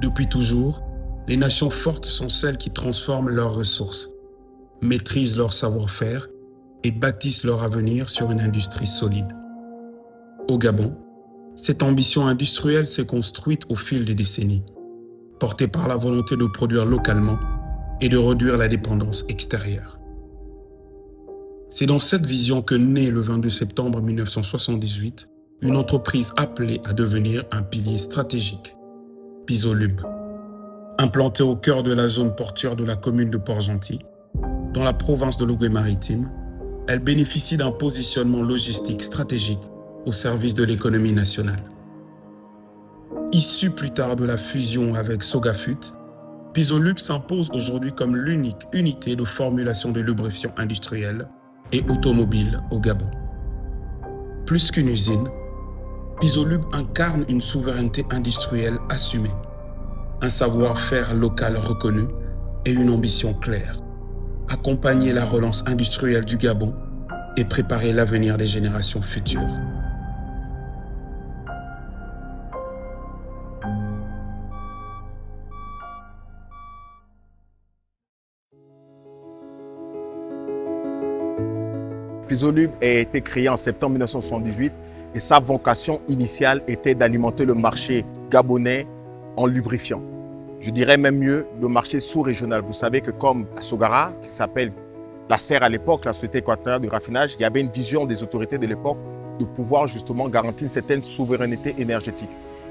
Depuis toujours, les nations fortes sont celles qui transforment leurs ressources, maîtrisent leur savoir-faire et bâtissent leur avenir sur une industrie solide. Au Gabon, cette ambition industrielle s'est construite au fil des décennies, portée par la volonté de produire localement et de réduire la dépendance extérieure. C'est dans cette vision que naît le 22 septembre 1978 une entreprise appelée à devenir un pilier stratégique, Pisolub. Implantée au cœur de la zone portuaire de la commune de Port-Gentil, dans la province de l'Ogooué-Maritime, elle bénéficie d'un positionnement logistique stratégique au service de l'économie nationale. Issue plus tard de la fusion avec Sogafut, Pisolub s'impose aujourd'hui comme l'unique unité de formulation de lubrifiants industriels et automobiles au Gabon. Plus qu'une usine, Pisolub incarne une souveraineté industrielle assumée, un savoir-faire local reconnu et une ambition claire: accompagner la relance industrielle du Gabon et préparer l'avenir des générations futures. Pisolub a été créé en septembre 1978 et sa vocation initiale était d'alimenter le marché gabonais en lubrifiant. Je dirais même mieux, le marché sous-régional. Vous savez que comme à Sogara, qui s'appelle la SER à l'époque, la Société équatoriale de raffinage, il y avait une vision des autorités de l'époque de pouvoir justement garantir une certaine souveraineté énergétique.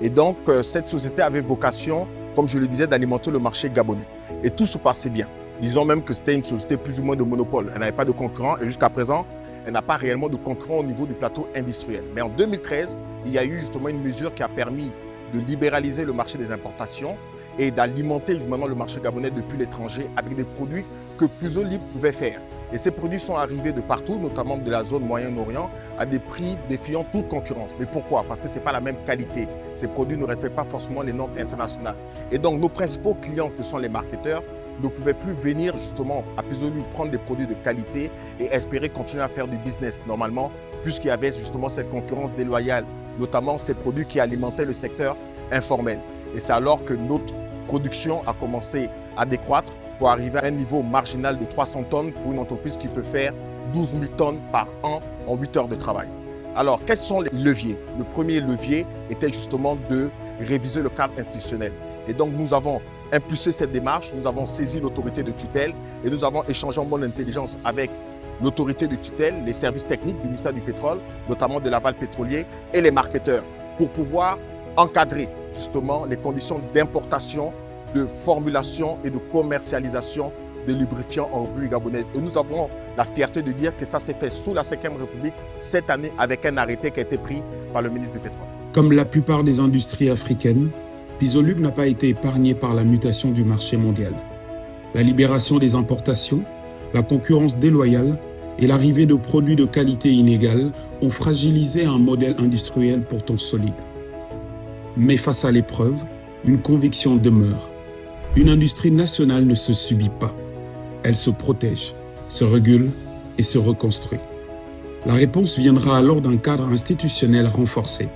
Et donc, cette société avait vocation, comme je le disais, d'alimenter le marché gabonais. Et tout se passait bien. Disons même que c'était une société plus ou moins de monopole. Elle n'avait pas de concurrent et jusqu'à présent, elle n'a pas réellement de concurrent au niveau du plateau industriel. Mais en 2013, il y a eu justement une mesure qui a permis de libéraliser le marché des importations et d'alimenter justement le marché gabonais depuis l'étranger avec des produits que Pisolub pouvait faire. Et ces produits sont arrivés de partout, notamment de la zone Moyen-Orient, à des prix défiant toute concurrence. Mais pourquoi? Parce que ce n'est pas la même qualité. Ces produits ne respectent pas forcément les normes internationales. Et donc nos principaux clients, que sont les marketeurs, ne pouvaient plus venir justement à Pisolub prendre des produits de qualité et espérer continuer à faire du business normalement, puisqu'il y avait justement cette concurrence déloyale, notamment ces produits qui alimentaient le secteur informel. Et c'est alors que notre production a commencé à décroître pour arriver à un niveau marginal de 300 tonnes pour une entreprise qui peut faire 12 000 tonnes par an en 8 heures de travail. Alors, quels sont les leviers? Le premier levier était justement de réviser le cadre institutionnel. Et donc, nous avons impulsé cette démarche, nous avons saisi l'autorité de tutelle et nous avons échangé en bonne intelligence avec l'autorité de tutelle, les services techniques du ministère du Pétrole, notamment de l'aval pétrolier, et les marketeurs, pour pouvoir encadrer justement les conditions d'importation, de formulation et de commercialisation des lubrifiants en République gabonaise. Et nous avons la fierté de dire que ça s'est fait sous la 5e République cette année avec un arrêté qui a été pris par le ministre du Pétrole. Comme la plupart des industries africaines, Pisolub n'a pas été épargné par la mutation du marché mondial. La libération des importations, la concurrence déloyale et l'arrivée de produits de qualité inégale ont fragilisé un modèle industriel pourtant solide. Mais face à l'épreuve, une conviction demeure. Une industrie nationale ne se subit pas. Elle se protège, se régule et se reconstruit. La réponse viendra alors d'un cadre institutionnel renforcé,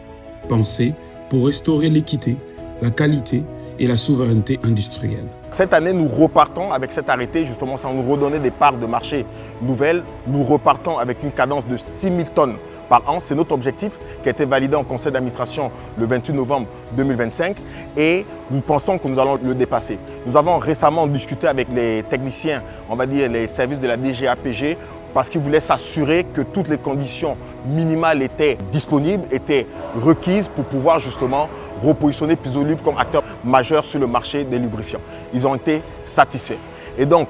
pensé pour restaurer l'équité, la qualité et la souveraineté industrielle. Cette année, nous repartons avec cet arrêté, justement, sans nous redonner des parts de marché nouvelles. Nous repartons avec une cadence de 6 000 tonnes par an. C'est notre objectif qui a été validé en conseil d'administration le 28 novembre 2025 et nous pensons que nous allons le dépasser. Nous avons récemment discuté avec les techniciens, on va dire les services de la DGAPG, parce qu'ils voulaient s'assurer que toutes les conditions minimales étaient disponibles, étaient requises pour pouvoir justement repositionner Pisolub comme acteur majeur sur le marché des lubrifiants. Ils ont été satisfaits. Et donc,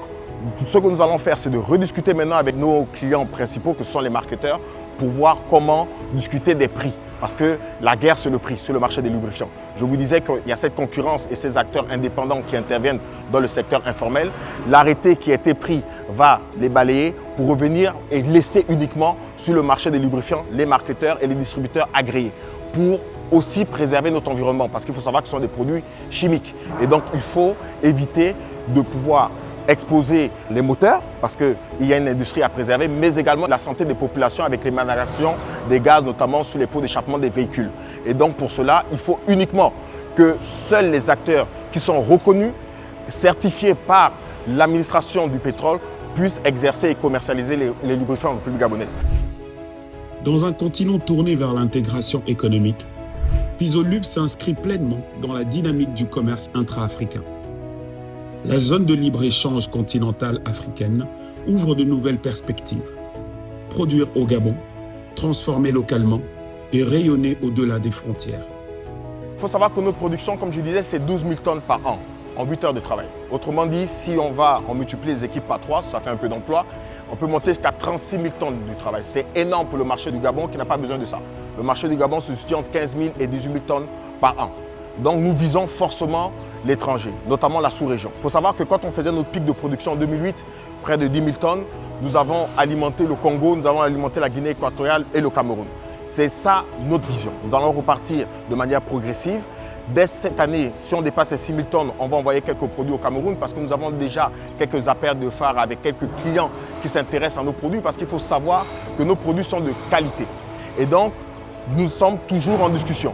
ce que nous allons faire, c'est de rediscuter maintenant avec nos clients principaux, que ce sont les marketeurs, pour voir comment discuter des prix. Parce que la guerre, c'est le prix sur le marché des lubrifiants. Je vous disais qu'il y a cette concurrence et ces acteurs indépendants qui interviennent dans le secteur informel. L'arrêté qui a été pris va les balayer pour revenir et laisser uniquement sur le marché des lubrifiants les marketeurs et les distributeurs agréés pour aussi préserver notre environnement. Parce qu'il faut savoir que ce sont des produits chimiques. Et donc, il faut éviter de pouvoir exposer les moteurs parce qu'il y a une industrie à préserver, mais également la santé des populations avec l'émanation des gaz, notamment sur les pots d'échappement des véhicules. Et donc pour cela, il faut uniquement que seuls les acteurs qui sont reconnus, certifiés par l'administration du pétrole, puissent exercer et commercialiser les lubrifiants en République gabonaise. Dans un continent tourné vers l'intégration économique, Pisolub s'inscrit pleinement dans la dynamique du commerce intra-africain. La zone de libre-échange continentale africaine ouvre de nouvelles perspectives. Produire au Gabon, transformer localement et rayonner au-delà des frontières. Il faut savoir que notre production, comme je disais, c'est 12 000 tonnes par an, en 8 heures de travail. Autrement dit, si on multiplie les équipes par 3, ça fait un peu d'emploi, on peut monter jusqu'à 36 000 tonnes de travail. C'est énorme pour le marché du Gabon qui n'a pas besoin de ça. Le marché du Gabon se situe entre 15 000 et 18 000 tonnes par an. Donc nous visons forcément l'étranger, notamment la sous-région. Il faut savoir que quand on faisait notre pic de production en 2008, près de 10 000 tonnes, nous avons alimenté le Congo, nous avons alimenté la Guinée équatoriale et le Cameroun. C'est ça notre vision. Nous allons repartir de manière progressive. Dès cette année, si on dépasse les 6 000 tonnes, on va envoyer quelques produits au Cameroun parce que nous avons déjà quelques appels de phare avec quelques clients qui s'intéressent à nos produits parce qu'il faut savoir que nos produits sont de qualité. Et donc, nous sommes toujours en discussion.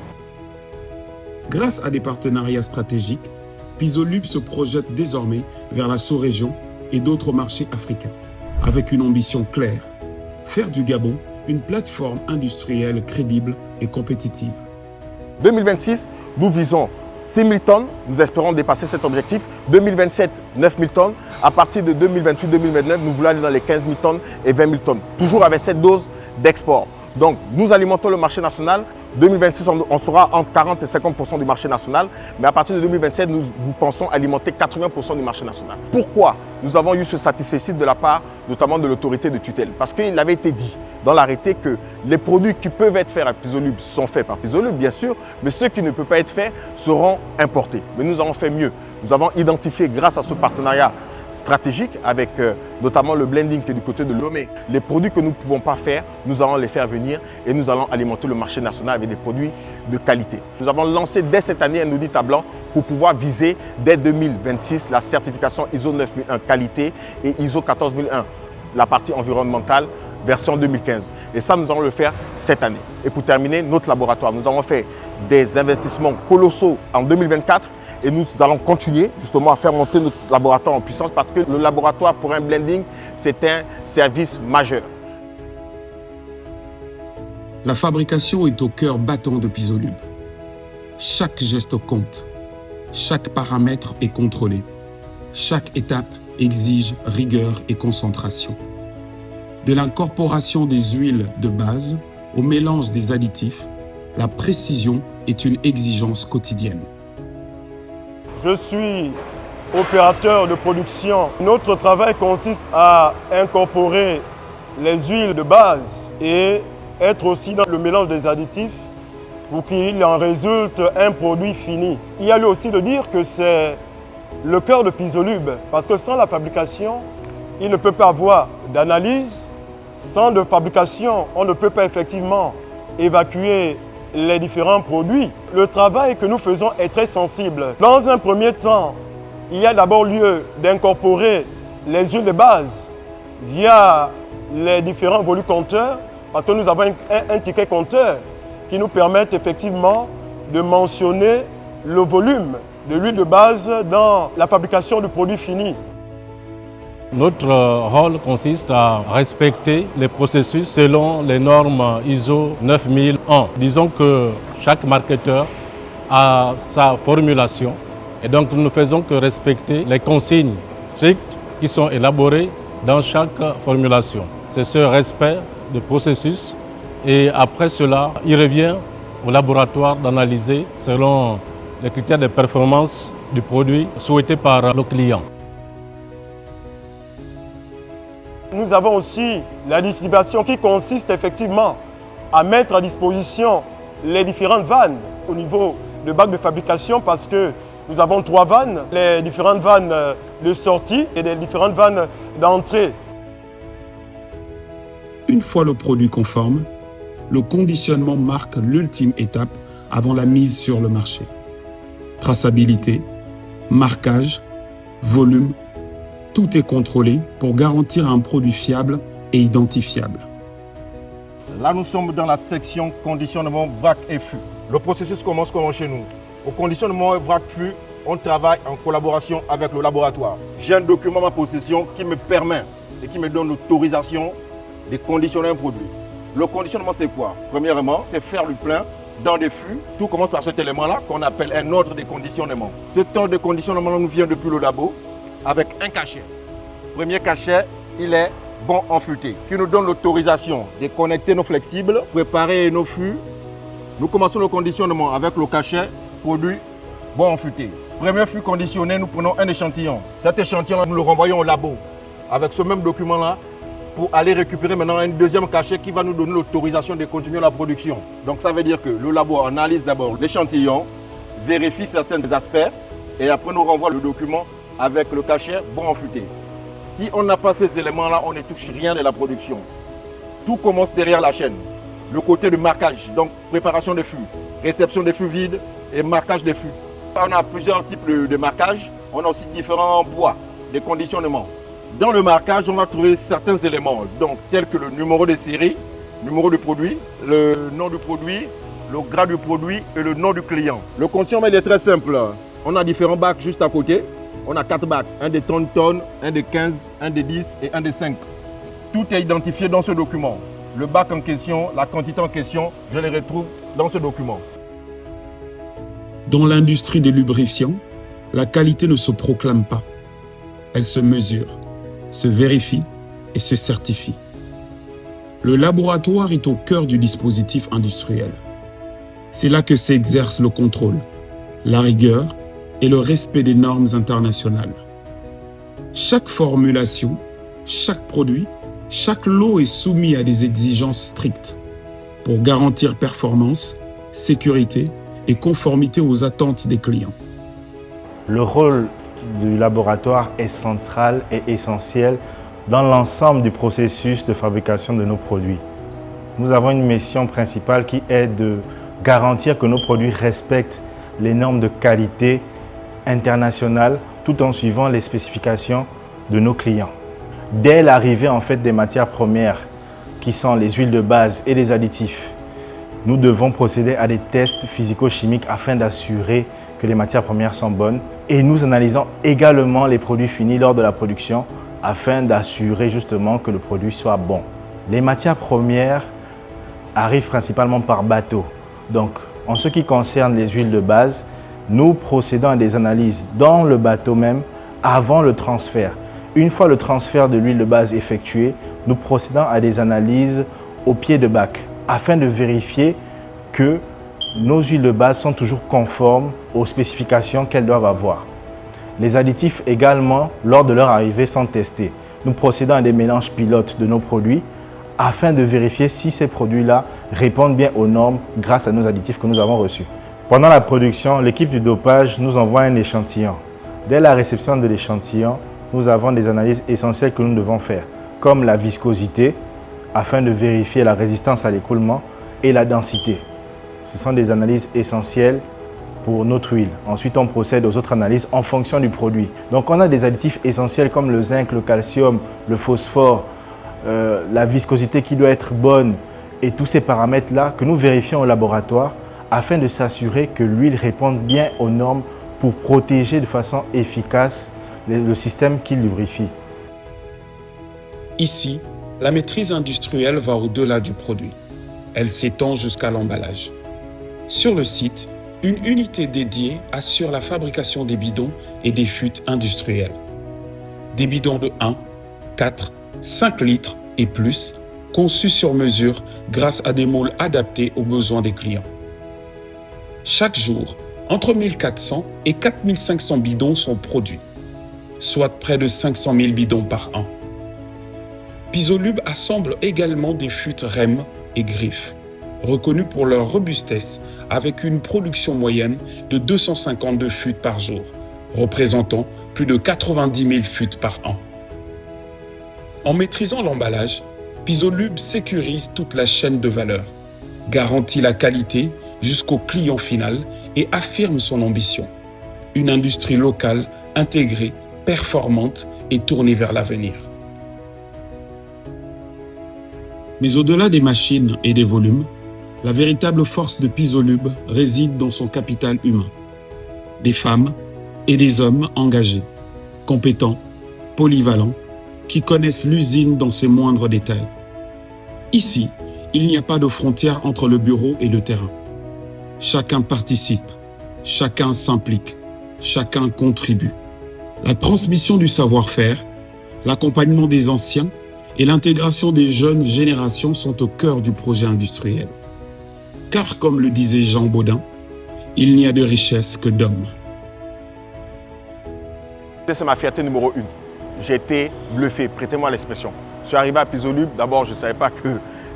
Grâce à des partenariats stratégiques, Pisolub se projette désormais vers la sous-région et d'autres marchés africains, avec une ambition claire, faire du Gabon une plateforme industrielle crédible et compétitive. 2026, nous visons 6 000 tonnes, nous espérons dépasser cet objectif. 2027, 9 000 tonnes. À partir de 2028-2029, nous voulons aller dans les 15 000 tonnes et 20 000 tonnes, toujours avec cette dose d'export. Donc, nous alimentons le marché national. 2026, on sera entre 40 et 50% du marché national. Mais à partir de 2027, nous pensons alimenter 80% du marché national. Pourquoi nous avons eu ce satisfecit de la part, notamment de l'autorité de tutelle? Parce qu'il avait été dit dans l'arrêté que les produits qui peuvent être faits à Pisolub sont faits par Pisolub, bien sûr, mais ceux qui ne peuvent pas être faits seront importés. Mais nous avons fait mieux. Nous avons identifié, grâce à ce partenariat stratégique avec notamment le blending qui est du côté de Lomé. Les produits que nous ne pouvons pas faire, nous allons les faire venir et nous allons alimenter le marché national avec des produits de qualité. Nous avons lancé dès cette année un audit à blanc pour pouvoir viser dès 2026 la certification ISO 9001 qualité et ISO 14001, la partie environnementale version 2015. Et ça, nous allons le faire cette année. Et pour terminer, notre laboratoire, nous avons fait des investissements colossaux en 2024. Et nous allons continuer justement à faire monter notre laboratoire en puissance parce que le laboratoire pour un blending, c'est un service majeur. La fabrication est au cœur battant de Pisolub. Chaque geste compte. Chaque paramètre est contrôlé. Chaque étape exige rigueur et concentration. De l'incorporation des huiles de base au mélange des additifs, la précision est une exigence quotidienne. Je suis opérateur de production. Notre travail consiste à incorporer les huiles de base et être aussi dans le mélange des additifs pour qu'il en résulte un produit fini. Il y a lieu aussi de dire que c'est le cœur de Pisolub parce que sans la fabrication, il ne peut pas avoir d'analyse. Sans de fabrication, on ne peut pas effectivement évacuer les différents produits. Le travail que nous faisons est très sensible. Dans un premier temps, il y a d'abord lieu d'incorporer les huiles de base via les différents volucompteurs parce que nous avons un ticket compteur qui nous permet effectivement de mentionner le volume de l'huile de base dans la fabrication du produit fini. Notre rôle consiste à respecter les processus selon les normes ISO 9001. Disons que chaque marketeur a sa formulation et donc nous ne faisons que respecter les consignes strictes qui sont élaborées dans chaque formulation. C'est ce respect de processus et après cela, il revient au laboratoire d'analyser selon les critères de performance du produit souhaité par le client. Nous avons aussi la distribution qui consiste effectivement à mettre à disposition les différentes vannes au niveau de bac de fabrication parce que nous avons 3 vannes, les différentes vannes de sortie et les différentes vannes d'entrée. Une fois le produit conforme, le conditionnement marque l'ultime étape avant la mise sur le marché. Traçabilité, marquage, volume, tout est contrôlé pour garantir un produit fiable et identifiable. Là, nous sommes dans la section conditionnement vrac et fût. Le processus commence comment chez nous. Au conditionnement vrac-fût, on travaille en collaboration avec le laboratoire. J'ai un document en ma possession qui me permet et qui me donne l'autorisation de conditionner un produit. Le conditionnement, c'est quoi? Premièrement, c'est faire le plein dans des fûts. Tout commence par cet élément-là qu'on appelle un ordre de conditionnement. Cet ordre de conditionnement nous vient depuis le labo avec un cachet. Premier cachet, il est bon enfuté, qui nous donne l'autorisation de connecter nos flexibles, préparer nos fûts. Nous commençons le conditionnement avec le cachet produit bon enfuté. Premier fût conditionné, nous prenons un échantillon. Cet échantillon, nous le renvoyons au labo avec ce même document-là pour aller récupérer maintenant un deuxième cachet qui va nous donner l'autorisation de continuer la production. Donc ça veut dire que le labo analyse d'abord l'échantillon, vérifie certains aspects et après nous renvoie le document avec le cachet bon enfuté. Si on n'a pas ces éléments-là, on ne touche rien de la production. Tout commence derrière la chaîne. Le côté de marquage, donc préparation des fûts, réception des fûts vides et marquage des fûts. On a plusieurs types de marquage. On a aussi différents poids de conditionnement. Dans le marquage, on va trouver certains éléments, donc tels que le numéro de série, numéro du produit, le nom du produit, le gras du produit et le nom du client. Le conditionnement il est très simple. On a différents bacs juste à côté. On a 4 bacs, un de 30 tonnes, un de 15, un de 10 et un de 5. Tout est identifié dans ce document. Le bac en question, la quantité en question, je les retrouve dans ce document. Dans l'industrie des lubrifiants, la qualité ne se proclame pas. Elle se mesure, se vérifie et se certifie. Le laboratoire est au cœur du dispositif industriel. C'est là que s'exerce le contrôle, la rigueur et le respect des normes internationales. Chaque formulation, chaque produit, chaque lot est soumis à des exigences strictes pour garantir performance, sécurité et conformité aux attentes des clients. Le rôle du laboratoire est central et essentiel dans l'ensemble du processus de fabrication de nos produits. Nous avons une mission principale qui est de garantir que nos produits respectent les normes de qualité internationales tout en suivant les spécifications de nos clients. Dès l'arrivée des matières premières qui sont les huiles de base et les additifs, nous devons procéder à des tests physico-chimiques afin d'assurer que les matières premières sont bonnes et nous analysons également les produits finis lors de la production afin d'assurer justement que le produit soit bon. Les matières premières arrivent principalement par bateau. Donc, en ce qui concerne les huiles de base, nous procédons à des analyses dans le bateau même avant le transfert. Une fois le transfert de l'huile de base effectué, nous procédons à des analyses au pied de bac afin de vérifier que nos huiles de base sont toujours conformes aux spécifications qu'elles doivent avoir. Les additifs également, lors de leur arrivée, sont testés. Nous procédons à des mélanges pilotes de nos produits afin de vérifier si ces produits-là répondent bien aux normes grâce à nos additifs que nous avons reçus. Pendant la production, l'équipe du dopage nous envoie un échantillon. Dès la réception de l'échantillon, nous avons des analyses essentielles que nous devons faire, comme la viscosité, afin de vérifier la résistance à l'écoulement, et la densité. Ce sont des analyses essentielles pour notre huile. Ensuite, on procède aux autres analyses en fonction du produit. Donc, on a des additifs essentiels comme le zinc, le calcium, le phosphore, la viscosité qui doit être bonne et tous ces paramètres-là que nous vérifions au laboratoire afin de s'assurer que l'huile réponde bien aux normes pour protéger de façon efficace le système qui lubrifie. Ici, la maîtrise industrielle va au-delà du produit. Elle s'étend jusqu'à l'emballage. Sur le site, une unité dédiée assure la fabrication des bidons et des fûts industriels. Des bidons de 1, 4, 5 litres et plus, conçus sur mesure grâce à des moules adaptés aux besoins des clients. Chaque jour, entre 1400 et 4500 bidons sont produits, soit près de 500 000 bidons par an. Pisolube assemble également des fûts REM et Griff, reconnus pour leur robustesse avec une production moyenne de 252 fûts par jour, représentant plus de 90 000 fûts par an. En maîtrisant l'emballage, Pisolube sécurise toute la chaîne de valeur, garantit la qualité jusqu'au client final et affirme son ambition. Une industrie locale, intégrée, performante et tournée vers l'avenir. Mais au-delà des machines et des volumes, la véritable force de Pisolube réside dans son capital humain. Des femmes, et des hommes engagés, compétents, polyvalents, qui connaissent l'usine dans ses moindres détails. Ici, il n'y a pas de frontière entre le bureau et le terrain. Chacun participe, chacun s'implique, chacun contribue. La transmission du savoir-faire, l'accompagnement des anciens et l'intégration des jeunes générations sont au cœur du projet industriel. Car comme le disait Jean Baudin, il n'y a de richesse que d'hommes. C'est ma fierté numéro 1. J'ai été bluffé, prêtez-moi l'expression. Je suis arrivé à Pisolub, d'abord je ne savais pas que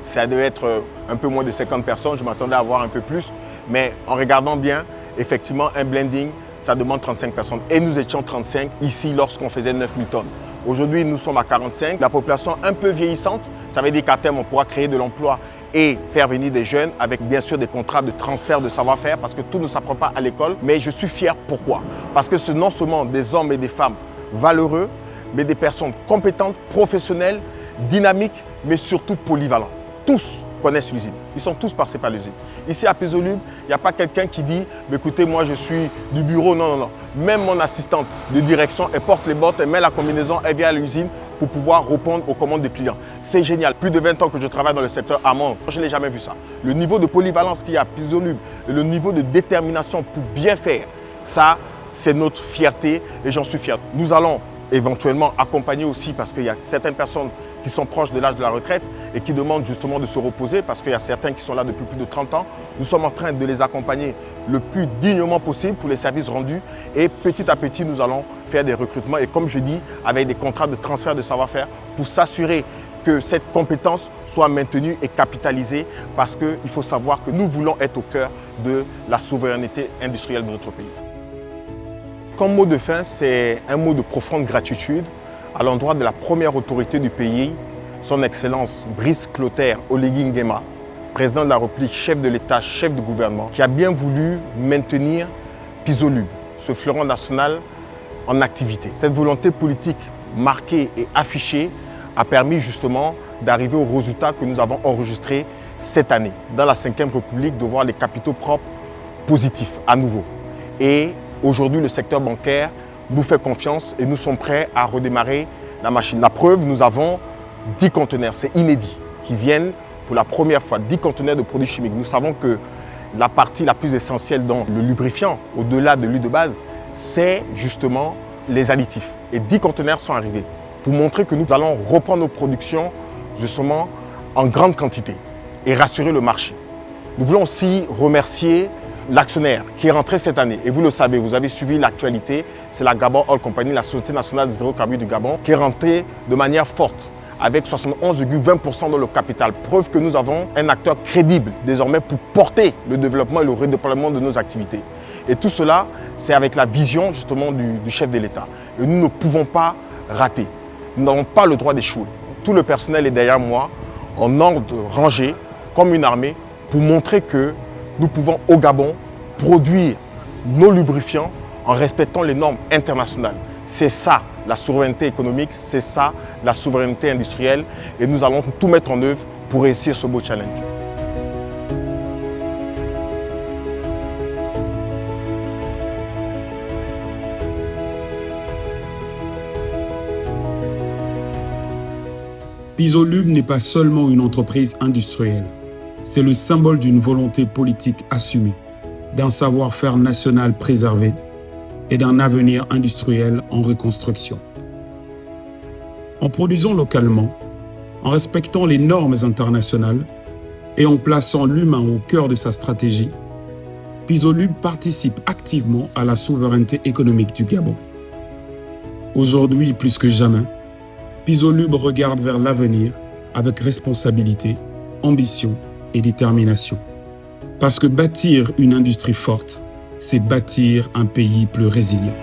ça devait être un peu moins de 50 personnes, je m'attendais à avoir un peu plus. Mais en regardant bien, effectivement, un blending, ça demande 35 personnes. Et nous étions 35 ici lorsqu'on faisait 9000 tonnes. Aujourd'hui, nous sommes à 45. La population un peu vieillissante, ça veut dire qu'à terme, on pourra créer de l'emploi et faire venir des jeunes avec bien sûr des contrats de transfert de savoir-faire parce que tout ne s'apprend pas à l'école. Mais je suis fier, pourquoi? Parce que ce non seulement des hommes et des femmes valeureux, mais des personnes compétentes, professionnelles, dynamiques, mais surtout polyvalentes. Tous connaissent l'usine. Ils sont tous passés par l'usine. Ici à Pisolub, il n'y a pas quelqu'un qui dit « écoutez, moi je suis du bureau ». Non, non, non. Même mon assistante de direction, elle porte les bottes, elle met la combinaison, elle vient à l'usine pour pouvoir répondre aux commandes des clients. C'est génial. Plus de 20 ans que je travaille dans le secteur amont, je n'ai jamais vu ça. Le niveau de polyvalence qu'il y a à Pisolub et le niveau de détermination pour bien faire, ça, c'est notre fierté et j'en suis fier. Nous allons éventuellement accompagner aussi parce qu'il y a certaines personnes qui sont proches de l'âge de la retraite et qui demandent justement de se reposer parce qu'il y a certains qui sont là depuis plus de 30 ans. Nous sommes en train de les accompagner le plus dignement possible pour les services rendus et petit à petit, nous allons faire des recrutements et comme je dis, avec des contrats de transfert de savoir-faire pour s'assurer que cette compétence soit maintenue et capitalisée parce qu'il faut savoir que nous voulons être au cœur de la souveraineté industrielle de notre pays. Comme mot de fin, c'est un mot de profonde gratitude à l'endroit de la première autorité du pays, son Excellence Brice Clotaire Oligui Nguema, président de la République, chef de l'État, chef du gouvernement, qui a bien voulu maintenir Pisolub, ce fleuron national, en activité. Cette volonté politique marquée et affichée a permis justement d'arriver au résultat que nous avons enregistré cette année, dans la 5e République, de voir les capitaux propres positifs à nouveau. Et aujourd'hui, le secteur bancaire nous fait confiance et nous sommes prêts à redémarrer la machine. La preuve, nous avons 10 conteneurs, c'est inédit, qui viennent pour la première fois, 10 conteneurs de produits chimiques. Nous savons que la partie la plus essentielle dans le lubrifiant, au-delà de l'huile de base, c'est justement les additifs. Et 10 conteneurs sont arrivés pour montrer que nous allons reprendre nos productions justement en grande quantité et rassurer le marché. Nous voulons aussi remercier l'actionnaire qui est rentré cette année. Et vous le savez, vous avez suivi l'actualité, c'est la Gabon Oil Company, la Société nationale des hydrocarbures du Gabon, qui est rentrée de manière forte avec 71,20% dans le capital. Preuve que nous avons un acteur crédible désormais pour porter le développement et le redéploiement de nos activités. Et tout cela, c'est avec la vision justement du chef de l'État. Et nous ne pouvons pas rater. Nous n'avons pas le droit d'échouer. Tout le personnel est derrière moi, en ordre rangé, comme une armée, pour montrer que nous pouvons au Gabon produire nos lubrifiants en respectant les normes internationales. C'est ça la souveraineté économique, c'est ça la souveraineté industrielle et nous allons tout mettre en œuvre pour réussir ce beau challenge. Pisolub n'est pas seulement une entreprise industrielle, c'est le symbole d'une volonté politique assumée, d'un savoir-faire national préservé et d'un avenir industriel en reconstruction. En produisant localement, en respectant les normes internationales et en plaçant l'humain au cœur de sa stratégie, Pisolub participe activement à la souveraineté économique du Gabon. Aujourd'hui, plus que jamais, Pisolub regarde vers l'avenir avec responsabilité, ambition et détermination. Parce que bâtir une industrie forte, c'est bâtir un pays plus résilient.